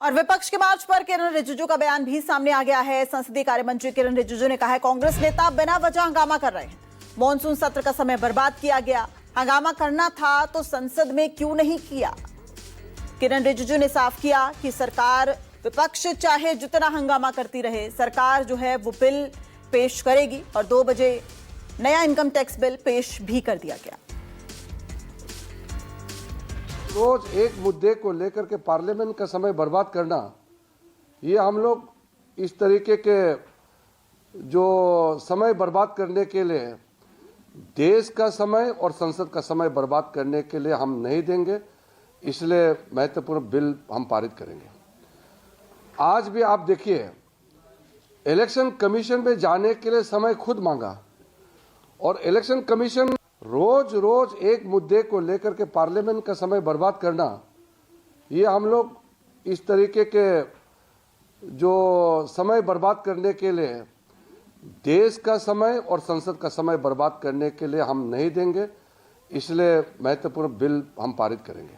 और विपक्ष के मार्च पर किरण रिजिजू का बयान भी सामने आ गया है। संसदीय कार्य मंत्री किरण रिजिजू ने कहा है कांग्रेस नेता बिना वजह हंगामा कर रहे हैं। मॉनसून सत्र का समय बर्बाद किया गया, हंगामा करना था तो संसद में क्यों नहीं किया। किरण रिजिजू ने साफ किया कि सरकार विपक्ष चाहे जितना हंगामा करती रहे, सरकार जो है वो बिल पेश करेगी और 2 बजे नया इनकम टैक्स बिल पेश भी कर दिया गया। रोज एक मुद्दे को लेकर के पार्लियामेंट का समय बर्बाद करना, ये हम लोग इस तरीके के जो समय बर्बाद करने के लिए देश का समय और संसद का समय बर्बाद करने के लिए हम नहीं देंगे। इसलिए महत्वपूर्ण बिल हम पारित करेंगे। आज भी आप देखिए, इलेक्शन कमीशन में जाने के लिए समय खुद मांगा और इलेक्शन कमीशन रोज रोज एक मुद्दे को लेकर के पार्लियामेंट का समय बर्बाद करना, ये हम लोग इस तरीके के जो समय बर्बाद करने के लिए देश का समय और संसद का समय बर्बाद करने के लिए हम नहीं देंगे। इसलिए महत्वपूर्ण बिल हम पारित करेंगे।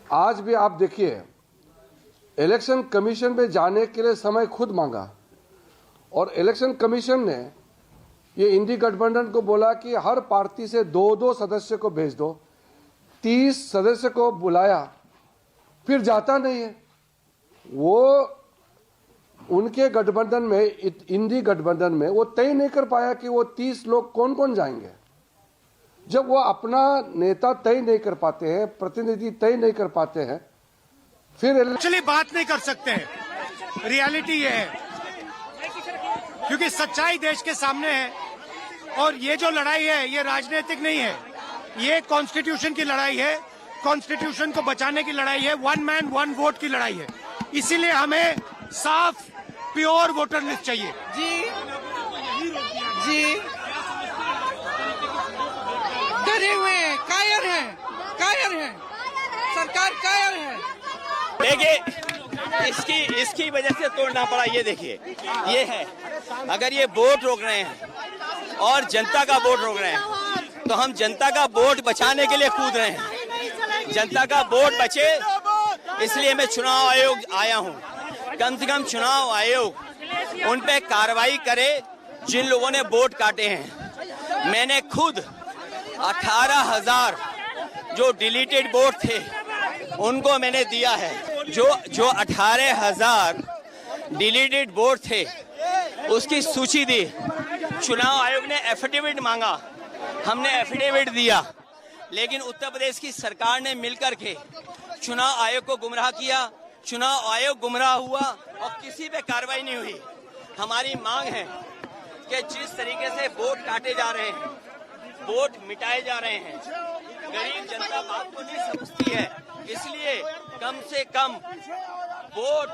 आज भी आप देखिए, इलेक्शन कमीशन में जाने के लिए समय खुद मांगा और इलेक्शन कमीशन ने ये इंडी गठबंधन को बोला कि हर पार्टी से 2-2 सदस्य को भेज दो। 30 सदस्य को बुलाया, फिर जाता नहीं है। वो उनके गठबंधन में, इंडी गठबंधन में वो तय नहीं कर पाया कि वो 30 लोग कौन कौन जाएंगे। जब वो अपना नेता तय नहीं कर पाते हैं, प्रतिनिधि तय नहीं कर पाते हैं, फिर एक्चुअली बात नहीं कर सकते हैं। रियलिटी ये है, क्योंकि सच्चाई देश के सामने है और ये जो लड़ाई है ये राजनीतिक नहीं है, ये कॉन्स्टिट्यूशन की लड़ाई है। कॉन्स्टिट्यूशन को बचाने की लड़ाई है, 1 मैन 1 वोट की लड़ाई है। इसीलिए हमें साफ प्योर वोटर लिस्ट चाहिए। जी डरे हुए हैं, कायर हैं, सरकार कायर है। देखिए, इसकी वजह से तोड़ना पड़ा। ये देखिए, ये है, अगर ये वोट रोक रहे हैं और जनता का वोट रोक रहे हैं, तो हम जनता का वोट बचाने के लिए कूद रहे हैं। जनता का वोट बचे, इसलिए मैं चुनाव आयोग आया हूँ। कम से कम चुनाव आयोग उन पे कार्रवाई करे जिन लोगों ने वोट काटे हैं। मैंने खुद 18,000 जो डिलीटेड वोट थे उनको मैंने दिया है। जो 18,000 डिलीटेड वोट थे उसकी सूची दी। चुनाव आयोग ने एफिडेविट मांगा, हमने एफिडेविट दिया, लेकिन उत्तर प्रदेश की सरकार ने मिलकर के चुनाव आयोग को गुमराह किया। चुनाव आयोग गुमराह हुआ और किसी पे कार्रवाई नहीं हुई। हमारी मांग है कि जिस तरीके से वोट काटे जा रहे हैं, वोट मिटाए जा रहे हैं, गरीब जनता बात को नहीं समझती है। इसलिए कम से कम वोट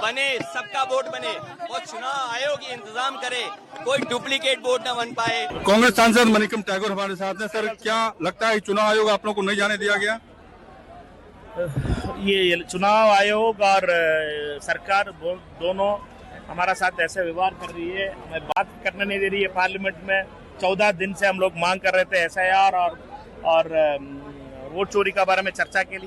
बने, सबका वोट बने और चुनाव आयोग इंतजाम करे, कोई डुप्लीकेट वोट न बन पाए। कांग्रेस सांसद मनिकम टैगोर हमारे साथ हैं। सर, क्या लगता है चुनाव आयोग आप लोगों को नहीं जाने दिया गया? ये चुनाव आयोग और सरकार दोनों हमारा साथ ऐसे व्यवहार कर रही है, हमें बात करने नहीं दे रही है। पार्लियामेंट में 14 दिन से हम लोग मांग कर रहे थे SIR और वोट चोरी का बारे में चर्चा के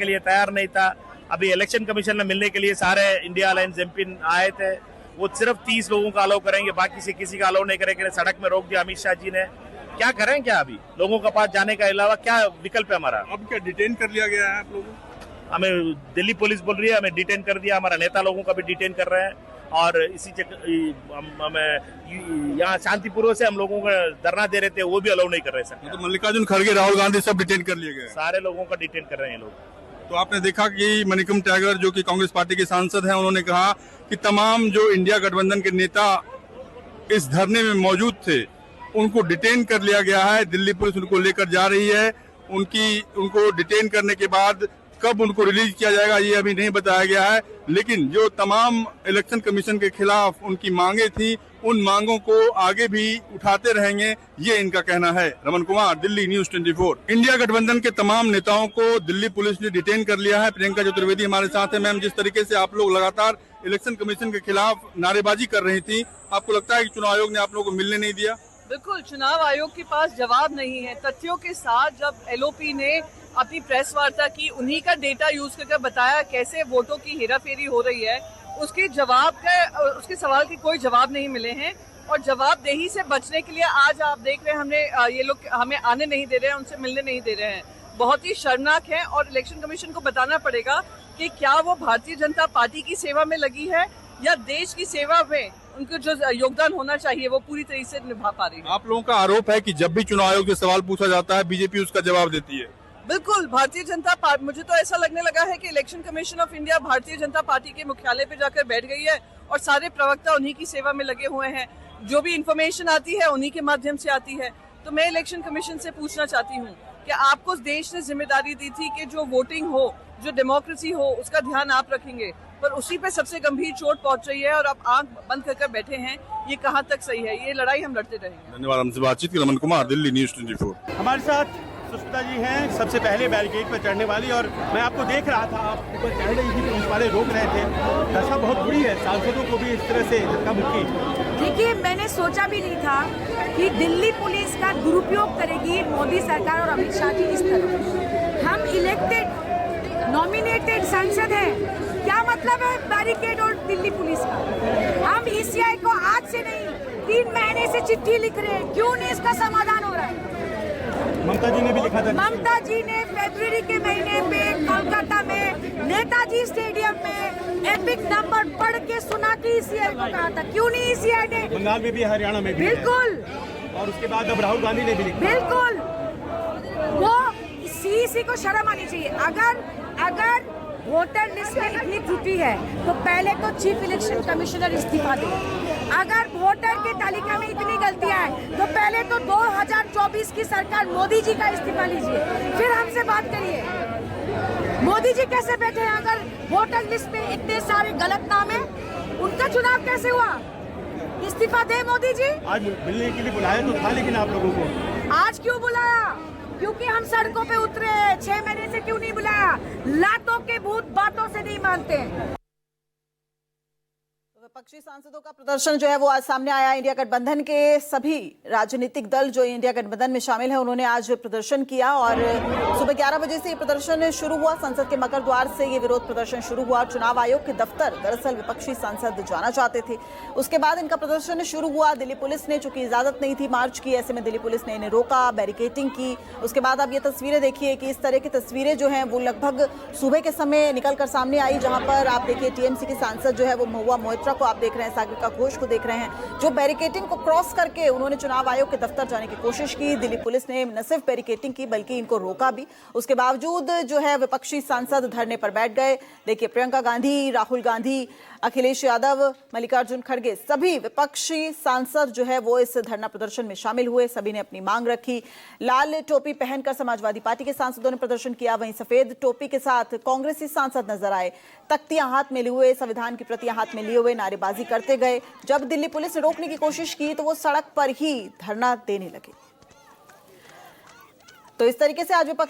लिए तैयार नहीं था। अभी इलेक्शन कमीशन में मिलने के लिए सारे इंडिया अलायंस MP आए थे। वो सिर्फ 30 लोगों का अलाउ करेंगे, बाकी से किसी का अलाउ नहीं करेंगे। सड़क में रोक दिया अमित शाह जी ने। क्या करें, क्या अभी लोगों के पास जाने के अलावा क्या विकल्प है हमारा? अब क्या डिटेन कर लिया गया है आप लोगों? हमें दिल्ली पुलिस बोल रही है हमें डिटेन कर दिया। हमारा नेता लोगों का भी डिटेन कर रहे हैं और इसी हमें यहाँ शांतिपूर्वक से हम लोगों को धरना दे रहे थे, वो भी अलाउ नहीं कर रहे सर। तो मल्लिकार्जुन खड़गे, राहुल गांधी सब डिटेन कर लिए गए? सारे लोगों का डिटेन कर रहे हैं लोग। तो आपने देखा कि मनिकम टैगोर जो कि कांग्रेस पार्टी के सांसद हैं, उन्होंने कहा कि तमाम जो इंडिया गठबंधन के नेता इस धरने में मौजूद थे उनको डिटेन कर लिया गया है। दिल्ली पुलिस उनको लेकर जा रही है। उनको डिटेन करने के बाद कब उनको रिलीज किया जाएगा ये अभी नहीं बताया गया है। लेकिन जो तमाम इलेक्शन कमीशन के खिलाफ उनकी मांगे थी, उन मांगों को आगे भी उठाते रहेंगे, ये इनका कहना है। रमन कुमार, दिल्ली, न्यूज 24। इंडिया गठबंधन के तमाम नेताओं को दिल्ली पुलिस ने डिटेन कर लिया है। प्रियंका चतुर्वेदी हमारे साथ है। मैम, जिस तरीके से आप लोग लगातार इलेक्शन कमीशन के खिलाफ नारेबाजी कर रही थी, आपको लगता है कि चुनाव आयोग ने आप लोगों को मिलने नहीं दिया? बिल्कुल, चुनाव आयोग के पास जवाब नहीं है। तथ्यों के साथ जब LOP ने अपनी प्रेस वार्ता की, उन्हीं का डेटा यूज करके बताया कैसे वोटों की हेराफेरी हो रही है। उसके सवाल के कोई जवाब नहीं मिले हैं और जवाबदेही से बचने के लिए आज आप देख रहे हैं ये लोग हमें आने नहीं दे रहे हैं, उनसे मिलने नहीं दे रहे हैं। बहुत ही शर्मनाक है और इलेक्शन कमीशन को बताना पड़ेगा कि क्या वो भारतीय जनता पार्टी की सेवा में लगी है या देश की सेवा में उनको जो योगदान होना चाहिए वो पूरी तरीके से निभा पा रही है। आप लोगों का आरोप है कि जब भी चुनाव आयोग से सवाल पूछा जाता है बीजेपी उसका जवाब देती है। बिल्कुल, भारतीय जनता पार्टी, मुझे तो ऐसा लगने लगा है कि election commission of India Bharatiya Janata party के मुख्यालय पे जाकर बैठ गई है और सारे प्रवक्ता उन्हीं की सेवा में लगे हुए हैं। जो भी इंफॉर्मेशन आती है उन्हीं के माध्यम से आती है। तो मैं इलेक्शन कमीशन से पूछना चाहती हूँ कि आपको देश ने जिम्मेदारी दी थी कि जो वोटिंग हो, जो डेमोक्रेसी हो, उसका ध्यान आप रखेंगे, पर उसी पे सबसे गंभीर चोट पहुंच रही है और आप आंख बंद करके बैठे हैं। ये कहाँ तक सही है? ये लड़ाई हम लड़ते रहेंगे। धन्यवाद। हमसे बातचीत की रमन कुमार, दिल्ली न्यूज़ 24। हमारे साथ सुष्मिता जी हैं, सबसे पहले बैरिकेड पर चढ़ने वाली, और मैं आपको देख रहा था आप ऊपर चढ़ रही थी, पुलिस वाले रोक रहे थे। दशा बहुत बुरी है, सांसदों को भी इस तरह से धक्का मुक्की। देखिए, मैंने सोचा भी नहीं था कि दिल्ली पुलिस का दुरुपयोग करेगी मोदी सरकार और अमित शाह जी इस तरह। हम इलेक्टेड नॉमिनेटेड सांसद हैं, क्या मतलब है बैरिकेड और दिल्ली पुलिस का? हम ईसीआई को आज से नहीं 3 महीने से चिट्ठी लिख रहे हैं, क्यों नहीं इसका समाधान हो रहा है? ममता जी ने भी लिखा था। ममता जी ने फरवरी के महीने में कोलकाता में नेताजी स्टेडियम में एपिक नंबर पढ़ के सुना के ईसीआई को कहा था, क्यों नहीं ईसीआई ने? बंगाल में भी, हरियाणा में भी। बिल्कुल। और उसके बाद अब राहुल गांधी ने भी लिखा। बिल्कुल, वो सीईसी को शर्म आनी चाहिए। अगर वोटर लिस्ट में इतनी त्रुटि है तो पहले तो चीफ इलेक्शन कमिश्नर इस्तीफा दे। अगर वोटर की तालिका में इतनी गलतियां हैं तो पहले तो 2024 की सरकार मोदी जी का इस्तीफा लीजिए, फिर हमसे बात करिए। मोदी जी कैसे बैठे हैं अगर वोटर लिस्ट में इतने सारे गलत नाम हैं? उनका चुनाव कैसे हुआ? इस्तीफा दे मोदी जी। आज मिलने के लिए बुलाया तो था, लेकिन आप लोगों को आज क्यों बुलाया? क्योंकि हम सड़कों पे उतरे। 6 महीने से क्यों नहीं बुलाया? लातों के भूत बातों से नहीं मानते। विपक्षी सांसदों का प्रदर्शन जो है वो आज सामने आया। इंडिया गठबंधन के सभी राजनीतिक दल जो इंडिया गठबंधन में शामिल है उन्होंने आज प्रदर्शन किया और सुबह 11 बजे से ये प्रदर्शन शुरू हुआ। संसद के मकर द्वार से ये विरोध प्रदर्शन शुरू हुआ। चुनाव आयोग के दफ्तर दरअसल विपक्षी सांसद जाना चाहते थे, उसके बाद इनका प्रदर्शन शुरू हुआ। दिल्ली पुलिस ने चूंकि इजाजत नहीं थी मार्च की, ऐसे में दिल्ली पुलिस ने इन्हें रोका, बैरिकेडिंग की। उसके बाद आप ये तस्वीरें देखिए कि इस तरह की तस्वीरें जो हैं वो लगभग सुबह के समय निकलकर सामने आई, जहां पर आप देखिए टीएमसी के सांसद जो है वो महुआ मोइत्रा को आप देख रहे हैं, सागरिका घोष को देख रहे हैं, जो बैरिकेडिंग को क्रॉस करके उन्होंने चुनाव आयोग के दफ्तर जाने की कोशिश की। दिल्ली पुलिस ने न सिर्फ बैरिकेडिंग की बल्कि इनको रोका भी। उसके बावजूद जो है विपक्षी सांसद धरने पर बैठ गए। देखिए प्रियंका गांधी, राहुल गांधी, अखिलेश यादव, मल्लिकार्जुन खड़गे, सभी विपक्षी सांसद जो है वो इस धरना प्रदर्शन में शामिल हुए। सभी ने अपनी मांग रखी। लाल टोपी पहनकर समाजवादी पार्टी के सांसदों ने प्रदर्शन किया, वहीं सफेद टोपी के साथ कांग्रेसी सांसद नजर आए। तख्तियां हाथ में लिए हुए, संविधान की प्रतियां हाथ में लिए हुए नारेबाजी करते गए। जब दिल्ली पुलिस ने रोकने की कोशिश की तो वो सड़क पर ही धरना देने लगे। तो इस तरीके से आज विपक्ष